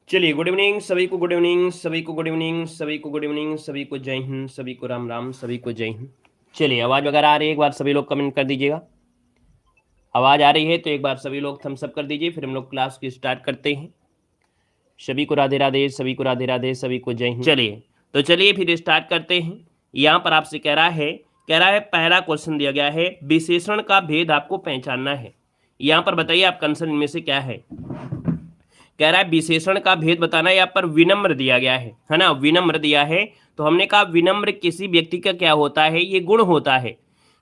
चलिए, good evening सभी को, गुड इवनिंग सभी को, गुड इवनिंग सभी को, गुड इवनिंग सभी को, जय हिंद सभी को, राम राम सभी को, जय हिंद। चलिए, आवाज़ वगैरह आ रही है? एक बार सभी लोग कमेंट कर दीजिएगा। आवाज़ आ रही है तो एक बार सभी लोग थम्स अप कर दीजिए, फिर हम लोग क्लास की स्टार्ट करते हैं। सभी को राधे राधे, सभी को राधे राधे, सभी को जय हिंद। चलिए फिर स्टार्ट करते हैं। यहाँ पर आपसे कह रहा है पहला क्वेश्चन दिया गया है, विशेषण का भेद आपको पहचानना है। यहाँ पर बताइए आपका आंसर इनमें से क्या है। कह रहा है विशेषण का भेद बताना। यहाँ पर विनम्र दिया गया है ना, विनम्र दिया है। तो हमने कहा विनम्र किसी व्यक्ति का क्या होता है, ये गुण होता है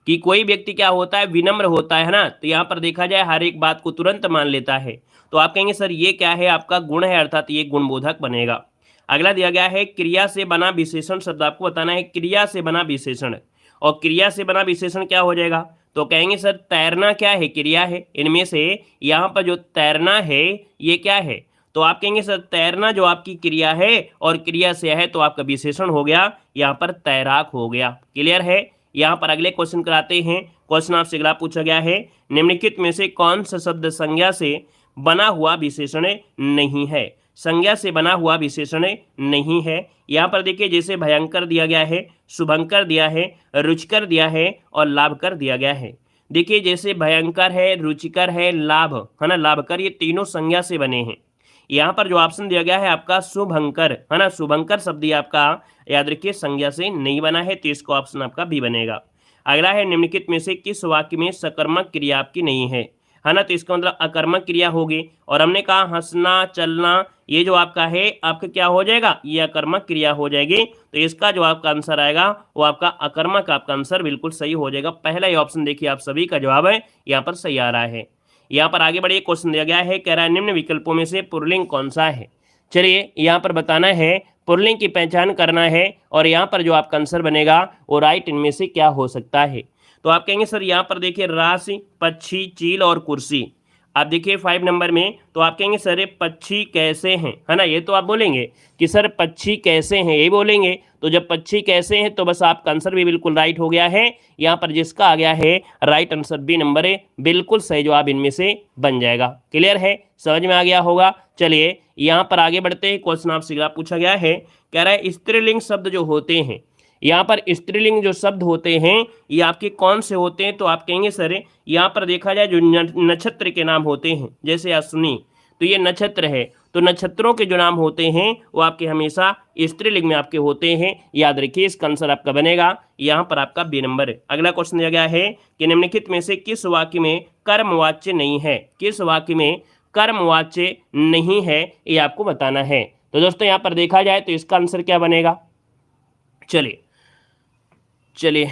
कि कोई व्यक्ति क्या होता है, विनम्र होता है ना। तो यहाँ पर देखा जाए हर एक बात को तुरंत मान लेता है। तो आप कहेंगे सर ये क्या है, आपका गुण है, अर्थात ये गुणबोधक बनेगा। अगला दिया गया है क्रिया से बना विशेषण शब्द आपको बताना है, क्रिया से बना विशेषण। और क्रिया से बना विशेषण क्या हो जाएगा, तो कहेंगे सर तैरना क्या है, क्रिया है। इनमें से यहाँ पर जो तैरना है ये क्या है, तो आप कहेंगे सर तैरना जो आपकी क्रिया है और क्रिया से है तो आपका विशेषण हो गया, यहाँ पर तैराक हो गया। क्लियर है। यहाँ पर अगले क्वेश्चन कराते हैं। क्वेश्चन आपसे अगला पूछा गया है, निम्नलिखित में से कौन सा शब्द संज्ञा से बना हुआ विशेषण नहीं है। संज्ञा से बना हुआ विशेषण नहीं है। यहाँ पर देखिए जैसे भयंकर दिया गया है, शुभंकर दिया है, रुचिकर दिया है और लाभकर दिया गया है। देखिए जैसे भयंकर है, रुचिकर है, लाभ है ना, लाभकर, ये तीनों संज्ञा से बने हैं। यहाँ पर जो ऑप्शन दिया गया है आपका शुभंकर है ना, शुभंकर शब्द ये आपका याद रखिए संज्ञा से नहीं बना है, तो इसका ऑप्शन आपका बी बनेगा। अगला है निम्नलिखित में से किस वाक्य में सकर्मक क्रिया आपकी नहीं है ना, तो इसका मतलब अकर्मक क्रिया होगी। और हमने कहा हंसना, चलना, ये जो आपका है आपका क्या हो जाएगा, ये अकर्मक क्रिया हो जाएगी। तो इसका जो आपका आंसर आएगा वो आपका अकर्मक, आपका आंसर बिल्कुल सही हो जाएगा। पहला ही ऑप्शन देखिए आप सभी का जवाब है यहाँ पर सही आ रहा है। यहाँ पर आगे बढ़िए, क्वेश्चन दिया गया है, कह रहा है निम्न विकल्पों में से पुल्लिंग कौन सा है। चलिए यहाँ पर बताना है, पुल्लिंग की पहचान करना है और यहाँ पर जो आपका आंसर बनेगा वो राइट इनमें से क्या हो सकता है। तो आप कहेंगे सर यहाँ पर देखिए राशि, पक्षी, चील और कुर्सी। आप देखिए 5 नंबर में, तो आप कहेंगे सर ये पक्षी कैसे हैं, है ना, ये तो आप बोलेंगे कि सर पक्षी कैसे हैं, यही बोलेंगे। तो जब पक्षी कैसे हैं तो बस आपका आंसर भी बिल्कुल राइट हो गया है। यहाँ पर जिसका आ गया है राइट आंसर बी नंबर है, बिल्कुल सही जवाब इनमें से बन जाएगा। क्लियर है, समझ में आ गया होगा। चलिए यहाँ पर आगे बढ़ते हैं। क्वेश्चन आपसे पूछा गया है, कह रहा है स्त्रीलिंग शब्द जो होते हैं, यहाँ पर स्त्रीलिंग जो शब्द होते हैं ये आपके कौन से होते हैं। तो आप कहेंगे सर यहाँ पर देखा जाए जो नक्षत्र के नाम होते हैं, जैसे अश्विनी, तो ये नक्षत्र है, तो नक्षत्रों के जो नाम होते हैं वो आपके हमेशा स्त्रीलिंग में आपके होते हैं। याद रखिए इसका आंसर आपका बनेगा यहाँ पर आपका बी नंबर है। अगला क्वेश्चन दिया गया है कि निम्नलिखित में से किस वाक्य में कर्मवाच्य नहीं है, किस वाक्य में कर्मवाच्य नहीं है ये आपको बताना है। तो दोस्तों यहाँ पर देखा जाए तो इसका आंसर क्या बनेगा। चलिए चलिए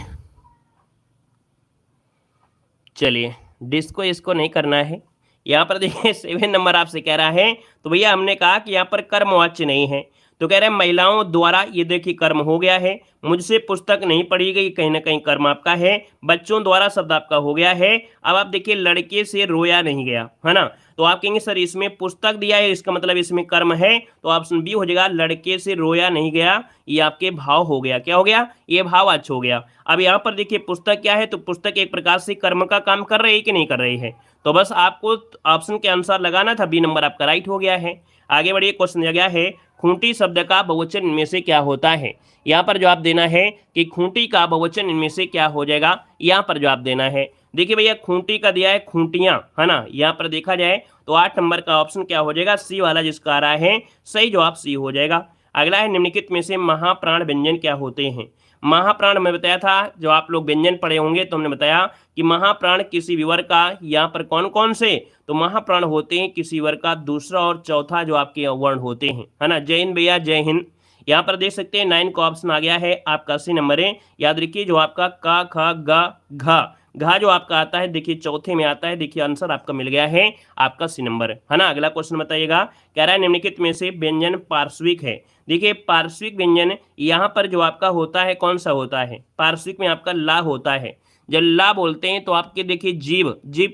चलिए डिस्को इसको नहीं करना है। यहाँ पर देखिए 7 नंबर आपसे कह रहा है, तो भैया हमने कहा कि यहाँ पर कर्मवाच्य नहीं है, तो कह रहे हैं महिलाओं द्वारा, ये देखिए कर्म हो गया है। मुझसे पुस्तक नहीं पढ़ी गई, कहीं ना कहीं कर्म आपका है। बच्चों द्वारा शब्द आपका हो गया है। अब आप देखिए लड़के से रोया नहीं गया, है ना, तो आप कहेंगे सर इसमें पुस्तक दिया है, इसका मतलब इसमें कर्म है, तो ऑप्शन बी हो जाएगा लड़के से रोया नहीं गया, ये आपके भाव हो गया। क्या हो गया, ये भावाच्य हो गया। अब यहाँ पर देखिए पुस्तक क्या है, तो पुस्तक एक प्रकार से कर्म का काम कर रही है कि नहीं कर रही है, तो बस आपको ऑप्शन के अनुसार लगाना था, बी नंबर आपका राइट हो गया है। आगे बढ़िए, क्वेश्चन दिया गया है खूंटी शब्द का बहुवचन इनमें से क्या होता है। यहाँ पर जवाब देना है कि खूंटी का बहुवचन इनमें से क्या हो जाएगा, यहाँ पर जवाब देना है। देखिए भैया खूंटी का दिया है खूंटियां, है ना, यहाँ पर देखा जाए तो 8 नंबर का ऑप्शन क्या हो जाएगा, सी वाला जिसका आ रहा है सही जवाब सी हो जाएगा। अगला है निम्नलिखित में से महाप्राण व्यंजन क्या होते हैं। महाप्राण में बताया था, जो आप लोग व्यंजन पढ़े होंगे तो हमने बताया कि महाप्राण किसी भी वर्ग का, यहाँ पर कौन कौन से, तो महाप्राण होते हैं किसी वर्ग का दूसरा और चौथा जो आपके वर्ण होते हैं, है ना। जय हिंद भैया, जय हिंद। यहाँ पर देख सकते हैं 9 का ऑप्शन आ गया है आपका सी नंबर है। याद रखिए जो आपका का, ख, ग, घ, घा जो आपका आता है देखिए चौथे में आता है। देखिए आंसर आपका मिल गया है आपका सी नंबर, है ना। अगला क्वेश्चन बताइएगा, कह रहा है निम्नलिखित में से व्यंजन पार्श्विक है। देखिए पार्श्विक व्यंजन यहाँ पर जो आपका होता है कौन सा होता है, पार्श्विक में आपका ला होता है। जब ला बोलते हैं तो आपके देखिए जीभ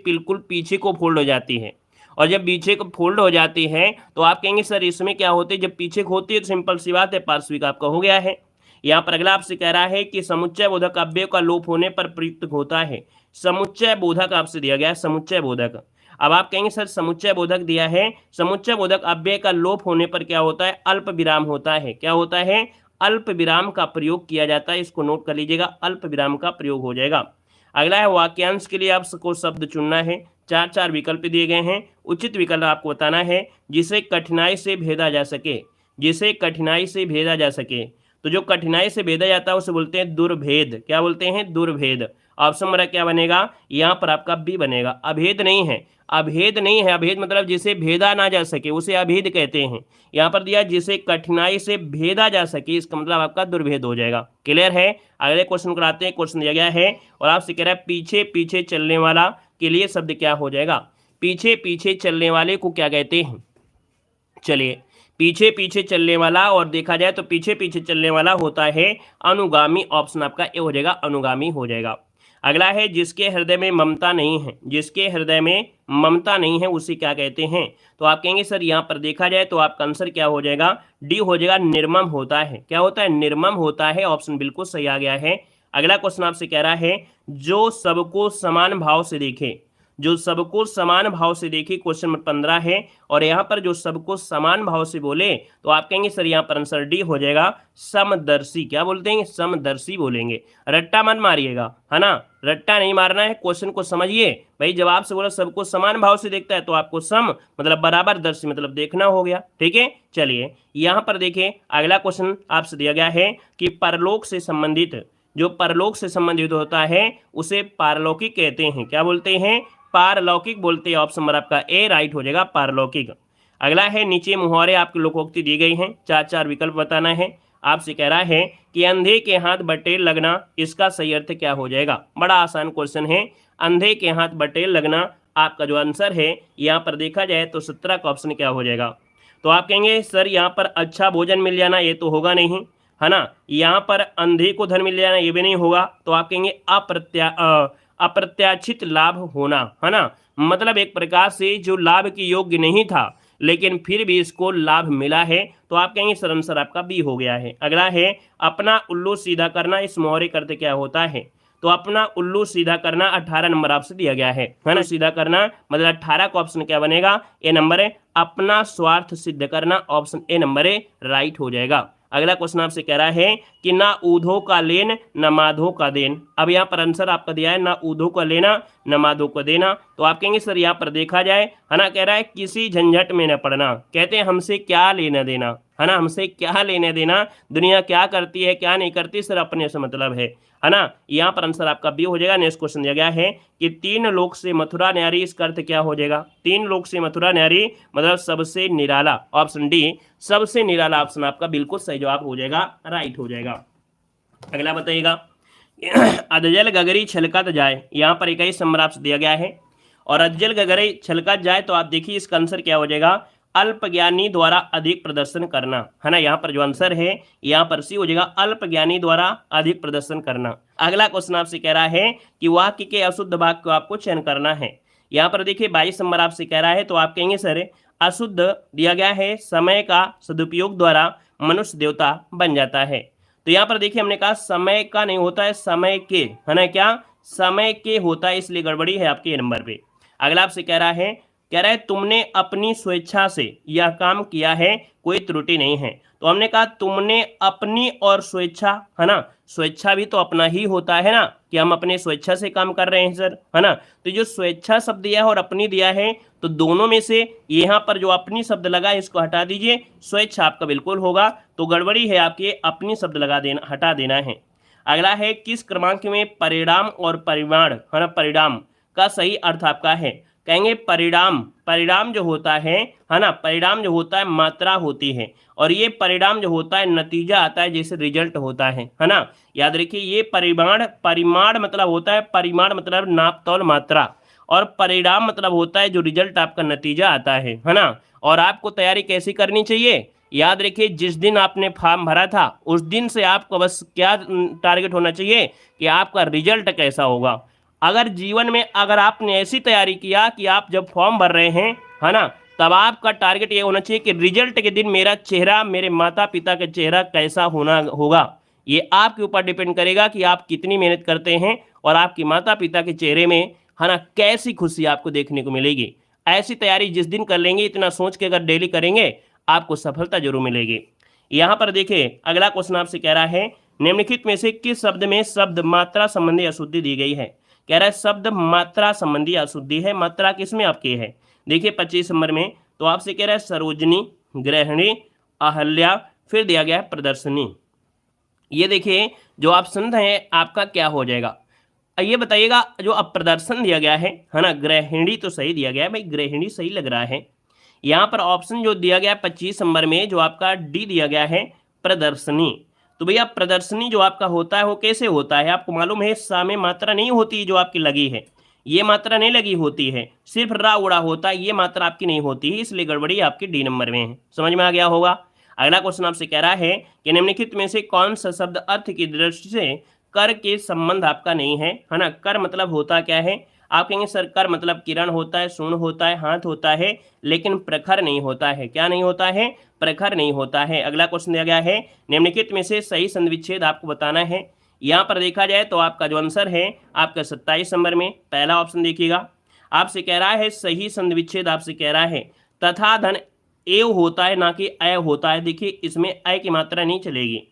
बिल्कुल पीछे को फोल्ड हो जाती है, और जब पीछे को फोल्ड हो जाती है तो आप कहेंगे सर इसमें क्या होते हैं, जब पीछे को होती है तो सिंपल सी बात है पार्श्विक आपका हो गया है। यहाँ पर अगला आपसे कह रहा है कि समुच्चय बोधक अव्यय का लोप होने पर प्रयुक्त होता है। समुच्चय बोधक आपसे दिया गया है, समुच्चय बोधक। अब आप कहेंगे सर समुच्चय बोधक दिया है, समुच्चय बोधक अव्यय का लोप होने पर क्या होता है, अल्प विराम होता है। क्या होता है, अल्प विराम का प्रयोग किया जाता है। इसको नोट कर लीजिएगा, अल्प विराम का प्रयोग हो जाएगा। अगला है वाक्यांश के लिए आपको शब्द चुनना है। चार चार विकल्प दिए गए हैं, उचित विकल्प आपको बताना है जिसे कठिनाई से भेदा जा सके, जिसे कठिनाई से भेदा जा सके। तो जो कठिनाई से भेदा जाता है उसे बोलते हैं दुर्भेद। क्या बोलते हैं, दुर्भेद। ऑप्शन नंबर क्या बनेगा, यहाँ पर आपका बी बनेगा। अभेद नहीं है, अभेद नहीं है, अभेद मतलब जिसे भेदा ना जा सके उसे अभेद कहते हैं। यहाँ पर दिया जिसे कठिनाई से भेदा जा सके, इसका मतलब आपका दुर्भेद हो जाएगा। क्लियर है। अगले क्वेश्चन कराते हैं। क्वेश्चन दिया गया है और आपसे कह रहा है पीछे पीछे चलने वाला के लिए शब्द क्या हो जाएगा। पीछे पीछे चलने वाले को क्या कहते हैं। चलिए, पीछे पीछे चलने वाला, और देखा जाए तो पीछे पीछे चलने वाला होता है अनुगामी। ऑप्शन आपका ए हो जाएगा, अनुगामी हो जाएगा। अगला है जिसके हृदय में ममता नहीं है, जिसके हृदय में ममता नहीं है उसे क्या कहते हैं। तो आप कहेंगे सर यहाँ पर देखा जाए तो आपका आंसर क्या हो जाएगा, डी हो जाएगा, निर्मम होता है। क्या होता है, निर्मम होता है। ऑप्शन बिल्कुल सही आ गया है। अगला क्वेश्चन आपसे कह रहा है जो सबको समान भाव से देखे, जो सबको समान भाव से देखे, क्वेश्चन नंबर 15 है। और यहाँ पर जो सबको समान भाव से बोले तो आप कहेंगे सर यहाँ पर आंसर डी हो जाएगा, समदर्शी। क्या बोलते हैं, समदर्शी बोलेंगे। रट्टा मत मारिएगा, है ना, रट्टा नहीं मारना है, क्वेश्चन को समझिए। भाई जब आपसे बोला सबको समान भाव से देखता है तो आपको सम मतलब बराबर, दर्शी मतलब देखना हो गया। ठीक है, चलिए यहाँ पर देखिए अगला क्वेश्चन आपसे दिया गया है कि परलोक से संबंधित, जो परलोक से संबंधित होता है उसे पारलौकिक कहते हैं। क्या बोलते हैं, पारलौकिक बोलते हैं। ऑप्शन नंबर आपका ए राइट हो जाएगा, पारलौकिक। अगला है नीचे मुहावरे आपकी लोकोक्ति दी गई हैं, चार चार विकल्प बताना है। आपसे कह रहा है कि अंधे के हाथ बटेर लगना, इसका सही अर्थ क्या हो जाएगा। बड़ा आसान क्वेश्चन है, अंधे के हाथ बटेर लगना। आपका जो आंसर है यहाँ पर देखा जाए तो 17 का ऑप्शन क्या हो जाएगा। तो आप कहेंगे सर यहाँ पर अच्छा भोजन मिल जाना, ये तो होगा नहीं, है ना। यहाँ पर अंधे को धन मिल जाना, ये भी नहीं होगा। तो आप कहेंगे अप्रत्याशित लाभ होना, है ना, मतलब एक प्रकार से जो लाभ के योग्य नहीं था लेकिन फिर भी इसको लाभ मिला है। तो आप कहेंगे सर आंसर आपका बी हो गया है। अगला है अपना उल्लू सीधा करना, इस मुहावरे करते क्या होता है। तो अपना उल्लू सीधा करना 18 नंबर आपसे दिया गया है ना। सीधा करना मतलब 18 का ऑप्शन क्या बनेगा, ए नंबर है। अपना स्वार्थ सिद्ध करना, ऑप्शन ए नंबर है राइट हो जाएगा। अगला क्वेश्चन आपसे कह रहा है कि ना ऊधो का लेन न माधो का देन। अब यहाँ पर आंसर आपका दिया है ना ऊधो का लेना न माधो का देना। तो आप कहेंगे सर यहाँ पर देखा जाए, है ना, कह रहा है किसी झंझट में न पड़ना। कहते हैं हमसे क्या लेना देना, है ना, हमसे क्या लेने देना, दुनिया क्या करती है क्या नहीं करती, सर अपने से मतलब है ना। यहाँ पर आंसर आपका बी हो जाएगा। नेक्स्ट क्वेश्चन दिया गया है कि 3 लोक से मथुरा न्यारी, इसका अर्थ क्या हो जाएगा। 3 लोक से मथुरा न्यारी मतलब सबसे निराला, ऑप्शन डी सबसे निराला ऑप्शन आपका बिल्कुल सही जवाब हो जाएगा, राइट हो जाएगा। अगला बताइएगा अधजल गगरी छलकत जाए, यहाँ पर 21 नंबर आपसे दिया गया है। और अधजल गगरी छलकत जाए तो आप देखिए इसका आंसर क्या हो जाएगा, अल्पज्ञानी द्वारा अधिक प्रदर्शन करना, है ना। यहाँ पर जो आंसर है यहाँ पर सी हो जाएगा, अल्पज्ञानी द्वारा अधिक प्रदर्शन करना। अगला क्वेश्चन आपसे कह रहा है कि वाक्य के अशुद्ध भाग को आपको चयन करना है। यहाँ पर देखिए 22 नंबर आपसे कह रहा है। तो आप कहेंगे सर अशुद्ध दिया गया है समय का सदुपयोग द्वारा मनुष्य देवता बन जाता है। तो यहाँ पर देखिए हमने कहा समय का नहीं होता है, समय के, है ना, क्या समय के होता है, इसलिए गड़बड़ी है आपके नंबर पे। अगला आपसे कह रहा है तुमने अपनी स्वेच्छा से यह काम किया है, कोई त्रुटि नहीं है। तो हमने कहा तुमने अपनी और स्वेच्छा, है ना, स्वेच्छा भी तो अपना ही होता है ना, कि हम अपने स्वेच्छा से काम कर रहे हैं सर, है ना। तो जो स्वेच्छा शब्द दिया है और अपनी दिया है तो दोनों में से यहाँ पर जो अपनी शब्द लगा है इसको हटा दीजिए, स्वेच्छा आपका बिल्कुल होगा। तो गड़बड़ी है आपके, अपनी शब्द लगा देना, हटा देना है। अगला है किस क्रमांक में परिणाम और परिमाण, है ना, परिणाम का सही अर्थ आपका है। कहेंगे परिणाम, परिणाम जो होता है ना, परिणाम जो होता है मात्रा होती है, और ये परिणाम जो होता है नतीजा आता है, जैसे रिजल्ट होता है ना। याद रखिए ये परिमाण, परिमाण मतलब होता है, परिमाण मतलब नाप तौल मात्रा, और परिणाम मतलब होता है जो रिजल्ट आपका नतीजा आता है ना। और आपको तैयारी कैसी करनी चाहिए, याद रखिए जिस दिन आपने फॉर्म भरा था उस दिन से आपको बस क्या टारगेट होना चाहिए कि आपका रिजल्ट कैसा होगा। अगर जीवन में अगर आपने ऐसी तैयारी किया कि आप जब फॉर्म भर रहे हैं, है ना, तब आपका टारगेट ये होना चाहिए कि रिजल्ट के दिन मेरा चेहरा, मेरे माता पिता का चेहरा कैसा होगा। ये आपके ऊपर डिपेंड करेगा कि आप कितनी मेहनत करते हैं और आपके माता पिता के चेहरे में, है ना, कैसी खुशी आपको देखने को मिलेगी। ऐसी तैयारी जिस दिन कर लेंगे, इतना सोच के अगर डेली करेंगे, आपको सफलता जरूर मिलेगी। यहाँ पर देखिए अगला क्वेश्चन आपसे कह रहा है निम्नलिखित में से किस शब्द में शब्द मात्रा संबंधी अशुद्धि दी गई है। कह रहा है शब्द मात्रा संबंधी अशुद्धि है, मात्रा किसमें आपकी है। देखिए 25 नंबर में तो आपसे कह रहा है सरोजनी, गृहिणी, अहल्या, फिर दिया गया है प्रदर्शनी। ये देखिए जो ऑप्शन है आपका क्या हो जाएगा, ये बताइएगा। जो अब प्रदर्शन दिया गया है ना, गृहिणी तो सही दिया गया है भाई, गृहिणी सही लग रहा है। यहाँ पर ऑप्शन जो दिया गया है 25 नंबर में जो आपका डी दिया गया है प्रदर्शनी। तो भैया प्रदर्शनी जो आपका होता है वो कैसे होता है, आपको मालूम है सा में मात्रा नहीं होती जो आपकी लगी है, ये मात्रा नहीं लगी होती है, सिर्फ रा उड़ा होता है, ये मात्रा आपकी नहीं होती है, इसलिए गड़बड़ी आपकी डी नंबर में है। समझ में आ गया होगा। अगला क्वेश्चन आपसे कह रहा है कि निम्नलिखित में से कौन सा शब्द अर्थ की दृष्टि से कर के संबंध आपका नहीं है ना। कर मतलब होता क्या है, आप कहेंगे सर कर मतलब किरण होता है, सूर्ण होता है, हाथ होता है, लेकिन प्रखर नहीं होता है। क्या नहीं होता है, प्रखर नहीं होता है। अगला क्वेश्चन दिया गया है निम्नलिखित में से सही संधिविच्छेद आपको बताना है। यहाँ पर देखा जाए तो आपका जो आंसर है आपका 27 नंबर में पहला ऑप्शन देखिएगा। आपसे कह रहा है सही संधिविच्छेद आपसे कह रहा है तथा धन एव होता है ना कि अय होता है। देखिए इसमें अय की मात्रा नहीं चलेगी।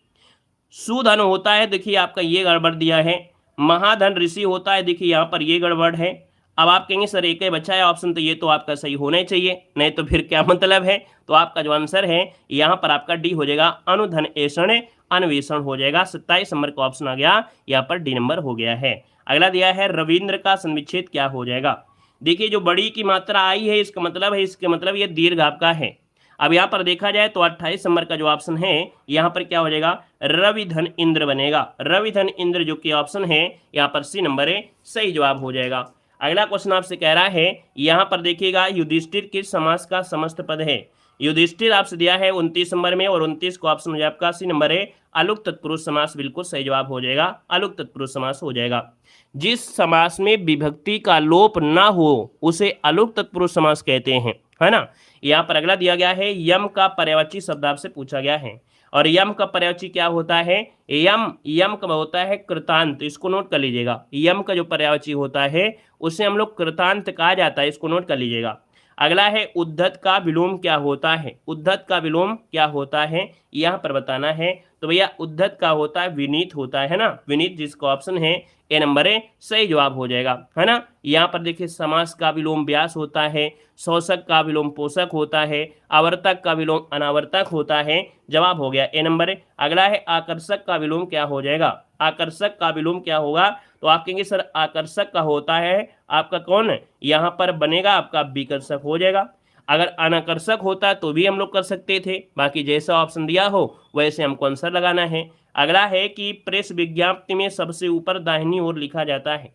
सुधन होता है, देखिए आपका ये गड़बड़ दिया है। महाधन ऋषि होता है, देखिए यहाँ पर ये गड़बड़ है। अब आप कहेंगे सर एक ही बचा है ऑप्शन, तो ये तो आपका सही होना ही चाहिए, नहीं तो फिर क्या मतलब है। तो आपका जो आंसर है यहाँ पर आपका डी हो जाएगा, अनुधन ऐषण अन्वेषण हो जाएगा। 27 नंबर का ऑप्शन आ गया, यहाँ पर डी नंबर हो गया है। अगला दिया है रविंद्र का संविच्छेद क्या हो जाएगा। देखिए जो बड़ी की मात्रा आई है इसका मतलब है, इसके मतलब ये दीर्घ आपका है। अब यहाँ पर देखा जाए तो 28 नंबर का जो ऑप्शन है यहाँ पर क्या हो जाएगा, रविधन इंद्र बनेगा। रविधन इंद्र जो कि ऑप्शन है यहाँ पर सी नंबर है, सही जवाब हो जाएगा। अगला क्वेश्चन आपसे कह रहा है यहाँ पर देखिएगा युधिष्ठिर किस समास का समस्त पद है। युधिष्ठिर आपसे दिया है 29 नंबर में, और 29 को ऑप्शन हो जाए आपका सी नंबर है अलुक तत्पुरुष समास, बिल्कुल सही जवाब हो जाएगा, अलुक तत्पुरुष समास हो जाएगा। जिस समास में विभक्ति का लोप ना हो उसे अलुक तत्पुरुष समास कहते हैं, है ना। यहाँ पर अगला दिया गया है यम का पर्यायवाची शब्द आपसे पूछा गया है, और यम का पर्यायवाची क्या होता है, यम यम का होता है कृतांत, इसको नोट कर लीजिएगा। यम का जो पर्यायवाची होता है उसे हम लोग कृतांत कहा जाता है, इसको नोट कर लीजिएगा। अगला है उद्धत का विलोम क्या होता है। उद्धत का विलोम क्या होता है यहाँ पर बताना है। तो भैया उद्धत का होता है विनीत होता है ना, विनीत जिसका ऑप्शन है ए नंबर है, सही जवाब हो जाएगा, है ना। यहाँ पर देखिए समास का विलोम व्यास होता है, शोषक का विलोम पोषक होता है, आवर्तक का विलोम अनावर्तक होता है, जवाब हो गया ए नंबर है। अगला है आकर्षक का विलोम क्या हो जाएगा। आकर्षक का विलोम क्या होगा, तो आप कहेंगे सर आकर्षक का होता है आपका कौन है, यहाँ पर बनेगा आपका विकर्षक हो जाएगा। अगर अनाकर्षक होता तो भी हम लोग कर सकते थे, बाकी जैसा ऑप्शन दिया हो वैसे हमको आंसर लगाना है। अगला है कि प्रेस विज्ञप्ति में सबसे ऊपर दाहिनी ओर लिखा जाता है।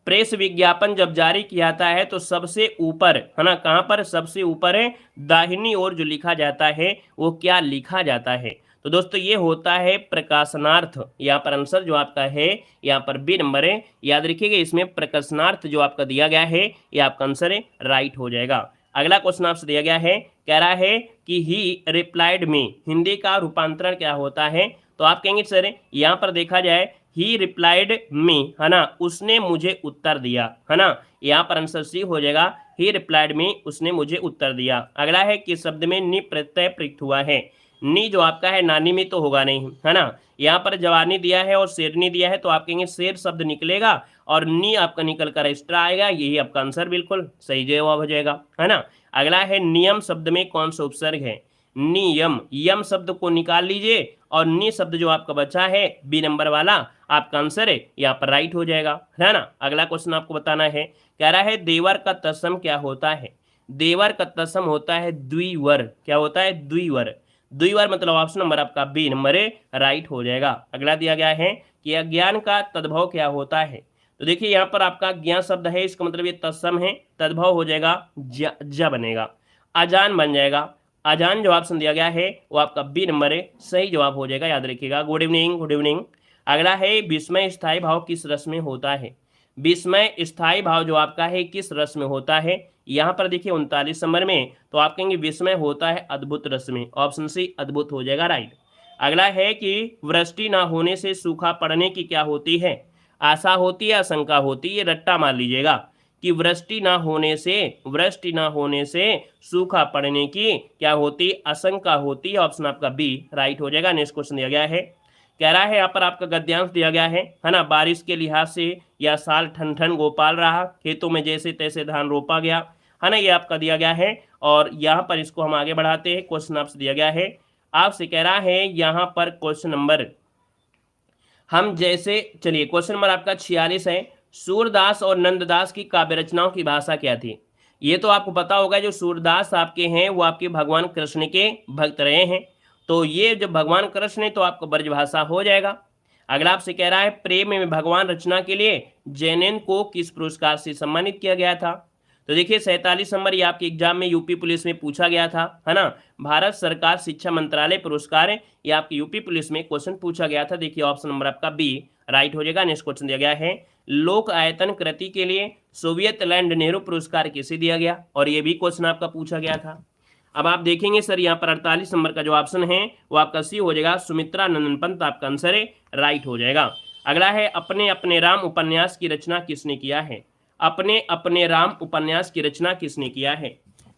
प्रेस विज्ञापन जब जारी किया जाता है तो सबसे ऊपर, है ना, कहाँ पर सबसे ऊपर है दाहिनी ओर जो लिखा जाता है वो क्या लिखा जाता है। तो दोस्तों ये होता है प्रकाशनार्थ। यहाँ पर आंसर जो आपका है यहाँ पर बी नंबर है, याद रखिएगा इसमें प्रकाशनार्थ जो आपका दिया गया है ये आपका आंसर है, राइट हो जाएगा। अगला क्वेश्चन आपसे दिया गया है, कह रहा है कि ही रिप्लाइड मी हिंदी का रूपांतरण क्या होता है। तो आप कहेंगे सर यहाँ पर देखा जाए ही रिप्लाइड मी, है ना, उसने मुझे उत्तर दिया, है ना, यहाँ पर आंसर सी हो जाएगा, ही रिप्लाइड मी उसने मुझे उत्तर दिया। अगला है कि शब्द में नि प्रत्यय प्रयुक्त हुआ है। नी जो आपका है नानी में तो होगा नहीं, है ना, यहाँ पर जवानी दिया है और शेरनी दिया है, तो आप कहेंगे शेर शब्द निकलेगा और नी आपका निकल कर एक्स्ट्रा आएगा, यही आपका आंसर बिल्कुल सही जवाब हो जाएगा, है ना। अगला है नियम शब्द में कौन सा उपसर्ग है। नियम, यम शब्द को निकाल लीजिए और नी शब्द जो आपका बचा है बी नंबर वाला आपका आंसर है, यहाँ पर राइट हो जाएगा, है ना। अगला क्वेश्चन आपको बताना है, कह रहा है देवर का तत्सम क्या होता है। देवर का तत्सम होता है द्विवर। क्या होता है, द्विवर। द्विवर मतलब ऑप्शन नंबर आपका बी नंबर है, राइट हो जाएगा। अगला दिया गया है कि अज्ञान का तद्भव क्या होता है। तो देखिए यहाँ पर आपका ज्ञान शब्द है, इसका मतलब ये तत्सम है, तद्भव हो जाएगा ज बनेगा, अजान बन जाएगा। अजान जो ऑप्शन दिया गया है वो आपका बी नंबर है, सही जवाब हो जाएगा, याद रखिएगा। Good evening, good evening. अगला है विस्मय स्थायी भाव किस रस में होता है। विस्मय स्थायी भाव जो आपका है किस रस में होता है। यहाँ पर देखिए 39 नंबर में, तो आप कहेंगे विस्मय होता है अद्भुत रस में, ऑप्शन सी अद्भुत हो जाएगा, राइट। अगला है कि वृष्टि ना होने से सूखा पड़ने की क्या होती है। आशा होती है, आशंका होती है, रट्टा मार लीजिएगा। कि वृष्टि ना होने से सूखा पड़ने की क्या होती, आशंका होती है। ऑप्शन आपका बी राइट हो जाएगा। नेक्स्ट क्वेश्चन दिया गया है, कह रहा है यहाँ पर आपका गद्यांश दिया गया है ना, बारिश के लिहाज से या साल ठन ठन गोपाल रहा, खेतों में जैसे तैसे धान रोपा गया, है ना, ये आपका दिया गया है। और यहाँ पर इसको हम आगे बढ़ाते हैं, क्वेश्चन आपसे दिया गया है, आपसे कह रहा है यहाँ पर क्वेश्चन नंबर हम जैसे, चलिए क्वेश्चन नंबर आपका 46 है, सूरदास और नंददास की काव्य रचनाओं की भाषा क्या थी। ये तो आपको पता होगा, जो सूरदास आपके हैं वो आपके भगवान कृष्ण के भक्त रहे हैं, तो ये जब भगवान कृष्ण है तो आपको ब्रजभाषा हो जाएगा। अगला आपसे कह रहा है, प्रेम में भगवान रचना के लिए जैनेन्द्र को किस पुरस्कार से सम्मानित किया गया था। तो देखिए 47 नंबर ये आपके एग्जाम में यूपी पुलिस में पूछा गया था, है ना, भारत सरकार शिक्षा मंत्रालय पुरस्कार है, ये आपके यूपी पुलिस में क्वेश्चन पूछा गया था। देखिए ऑप्शन नंबर आपका बी राइट हो जाएगा। नेक्स्ट क्वेश्चन दिया गया है, लोक आयतन कृति के लिए सोवियत लैंड नेहरू पुरस्कार किसे दिया गया, और ये भी क्वेश्चन आपका पूछा गया था। अब आप देखेंगे सर यहाँ पर 48 नंबर का जो ऑप्शन है वो आपका सी हो जाएगा, सुमित्रा नंदन पंत आपका आंसर है, राइट हो जाएगा। अगला है, अपने अपने राम उपन्यास की रचना किसने किया है। अपने अपने राम उपन्यास की रचना किसने किया है।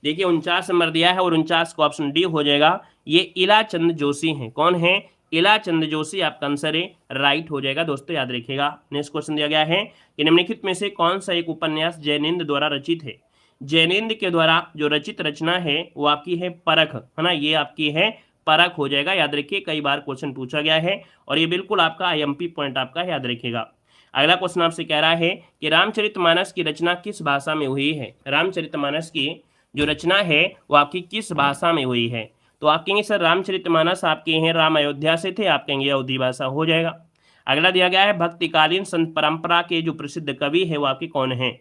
देखिए 49 नंबर दिया है और 49 को ऑप्शन डी हो जाएगा, ये इलाचंद जोशी हैं। कौन है, इलाचंद जोशी आपका आंसर है, राइट हो जाएगा दोस्तों, याद रखिएगा। नेक्स्ट क्वेश्चन दिया गया है कि निम्नलिखित में से कौन सा एक उपन्यास जैनेन्द्र द्वारा रचित है। जैनेन्द्र के द्वारा जो रचित रचना है वो आपकी है परख, है ना, ये आपकी है परख हो जाएगा, याद रखिए, कई बार क्वेश्चन पूछा गया है और ये बिल्कुल आपका आईएमपी पॉइंट आपका है, याद रखिएगा। अगला क्वेश्चन आपसे कह रहा है कि रामचरितमानस की रचना किस भाषा में हुई है। रामचरितमानस की जो रचना है वो आपकी किस भाषा में हुई है। तो आप कहेंगे सर रामचरितमानस आपके हैं राम अयोध्या से थे, आप कहेंगे अवधी भाषा हो जाएगा। अगला दिया गया है, भक्तिकालीन संत परंपरा के जो प्रसिद्ध कवि है वो आपके कौन है।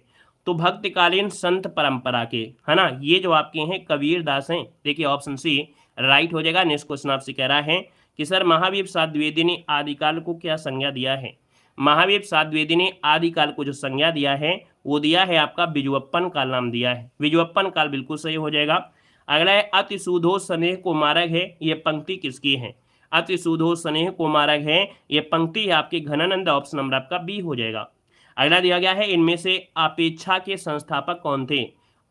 तो भक्तिकालीन संत परंपरा के, है ना, ये जो आपके हैं कबीर दास हैं। देखिए ऑप्शन सी राइट हो जाएगा। नेक्स्ट क्वेश्चन आपसे कह रहा है कि सर महावीर प्रसाद द्विवेदी ने आदिकाल को क्या संज्ञा दिया है। महावीर प्रसाद द्विवेदी ने आदिकाल को जो संज्ञा दिया है वो दिया है आपका बिजुअप्पन काल नाम दिया है, बिजुअप्पन काल बिल्कुल सही हो जाएगा। अगला है, अति सुधो स्नेह को मार्ग है, ये पंक्ति किसकी है। अति सुधो स्नेह को मार्ग है, ये पंक्ति आपके घनानंद, ऑप्शन नंबर आपका बी हो जाएगा। अगला दिया गया है, इनमें से अपेक्षा के संस्थापक कौन थे।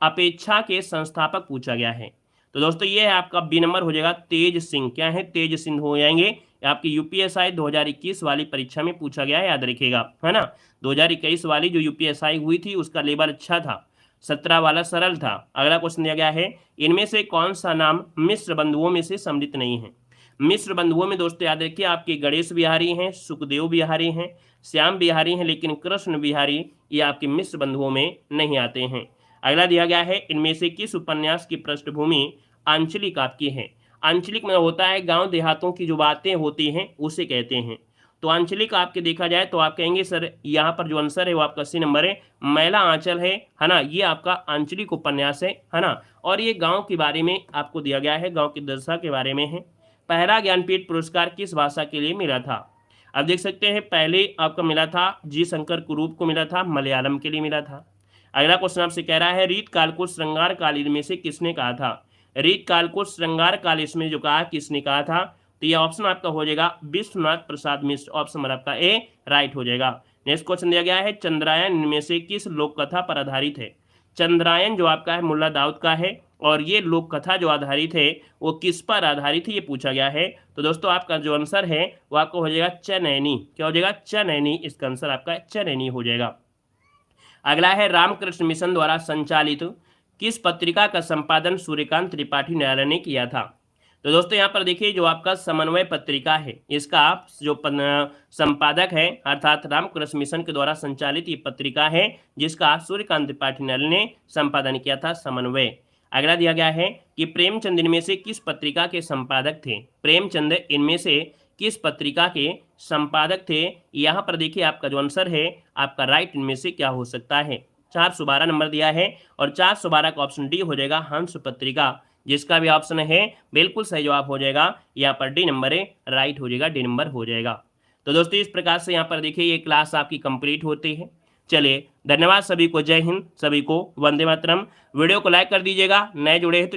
अपेक्षा के संस्थापक पूछा गया है, तो दोस्तों ये है आपका बी नंबर हो जाएगा, तेज सिंह। क्या है, तेज सिंह हो जाएंगे। आपकी यूपीएसआई 2021 वाली परीक्षा में पूछा गया है, याद रखिएगा, है ना। 2021 वाली जो यूपीएसआई हुई थी उसका लेवल अच्छा था, 17 वाला सरल था। अगला क्वेश्चन दिया गया है, इनमें से कौन सा नाम मिश्र बंधुओं में से सम्मिलित नहीं है। मिश्र बंधुओं में दोस्तों याद रखिए आपके गणेश बिहारी हैं, सुखदेव बिहारी हैं, श्याम बिहारी हैं, लेकिन कृष्ण बिहारी ये आपके मिश्र बंधुओं में नहीं आते हैं। अगला दिया गया है, इनमें से किस उपन्यास की पृष्ठभूमि आंचलिक आपकी है। आंचलिक में होता है गांव देहातों की जो बातें होती हैं उसे कहते हैं। तो आंचलिक आपके देखा जाए तो आप कहेंगे सर यहाँ पर जो आंसर है वो आपका सी नंबर है, मैला आंचल है ना, ये आपका आंचलिक उपन्यास है ना। और ये गांव के बारे में आपको दिया गया है, गांव की दशा के बारे में है। पहला ज्ञानपीठ पुरस्कार किस भाषा के लिए मिला था। अब देख सकते हैं पहले आपका मिला था जी शंकर कुरूप को मिला था, मलयालम के लिए मिला था। अगला क्वेश्चन आपसे कह रहा है, रीत काल को श्रृंगार काल इनमें से किसने कहा था। रीत काल को श्रृंगार काल इसमें जो कहा किसने कहा था, तो ये ऑप्शन आपका हो जाएगा विश्वनाथ प्रसाद मिश्र, ऑप्शन नंबर आपका ए राइट हो जाएगा। नेक्स्ट क्वेश्चन दिया गया है, चंद्रायन इनमें से किस लोक कथा पर आधारित है। चंद्रायन जो आपका है मुल्ला दाऊद का है, और ये लोक कथा जो आधारित है वो किस पर आधारित है ये पूछा गया है। तो दोस्तों आपका जो आंसर है वो आपको हो जाएगा चनैनी, क्या हो जाएगा चनैनी, इसका आंसर आपका चनैनी हो जाएगा। अगला है, रामकृष्ण मिशन द्वारा संचालित किस पत्रिका का संपादन सूर्यकांत त्रिपाठी न्यायालय ने किया था। तो दोस्तों यहाँ पर देखिए जो आपका समन्वय पत्रिका है इसका जो संपादक है अर्थात रामकृष्ण मिशन के द्वारा संचालित ये पत्रिका है जिसका सूर्यकांत त्रिपाठी न्यायालय ने संपादन किया था, समन्वय। अगला दिया गया है कि प्रेमचंद इनमें से किस पत्रिका के संपादक थे। प्रेमचंद इनमें से किस पत्रिका के संपादक थे। यहाँ पर देखिए आपका जो आंसर है आपका राइट इनमें से क्या हो सकता है। 412 नंबर दिया है और 412 का ऑप्शन डी हो जाएगा, हंस पत्रिका, जिसका भी ऑप्शन है बिल्कुल सही जवाब हो जाएगा। यहाँ पर डी नंबर है, राइट हो जाएगा, डी नंबर हो जाएगा। तो दोस्तों इस प्रकार से यहाँ पर देखिए ये क्लास आपकी कंप्लीट होती है। चलिए धन्यवाद सभी को, जय हिंद, सभी को वंदे मातरम। वीडियो को लाइक कर दीजिएगा, नए जुड़े हैं तो